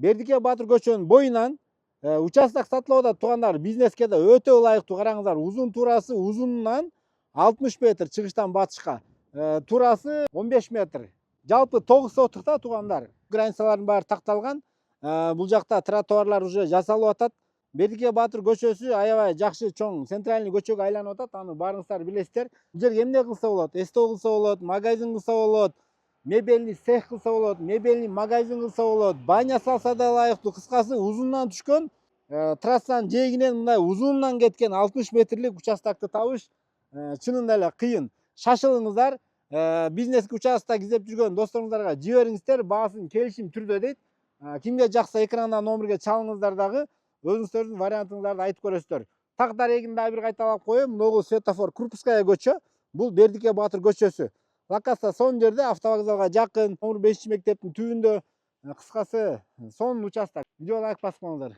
Бердике Батыр көчөнүн боюнан участок сатылып атат туугандар. Бизнеске да өтө ылайыктуу. Караңыздар, узун туурасы узунунан 60 метр чыгыштан батышка. Туурасы 15 метр. Жалпы 9 сотук да туугандар. Границалардын баары такталган. Бул жакта тротуарлар уже жасалып атат. Бердике Батыр көчөсү аябай жакшы чоң центральный көчөгө айланып атат. Аны баарыңыздар билесиздер. Бул жерге эмне кылса болот? СТО кылса болот, магазин кылса болот, мебельный цех кылса болот, мебельный магазин кылса болот, баня салса да ылайыктуу. Кыскасы узундан түшкөн, трассанын жээгинен мындай узунунан кеткен 60 метрлик участокты табыш чынында эле кыйын. Шашылыңыздар. Бизнеске участок издеп жүргөн досторуңуздарга жибериңиздер, баасын келишим түрдө дейт. Кимге жакса экрандан номерге чалыңыздар дагы өзүңүздөрдүн вариантыңыздарды айтып көрөсүздөр. Так дарегин дагы бир кайталап коеюн. Могу светофор Крупская көчө. Бул Бердике Батыр көчөсү. Локация сонун жерде, автовокзалга жакын, 5 мектептин түбүндө. Кыскасы сонун участок. Видео лайк басып коюңуздар.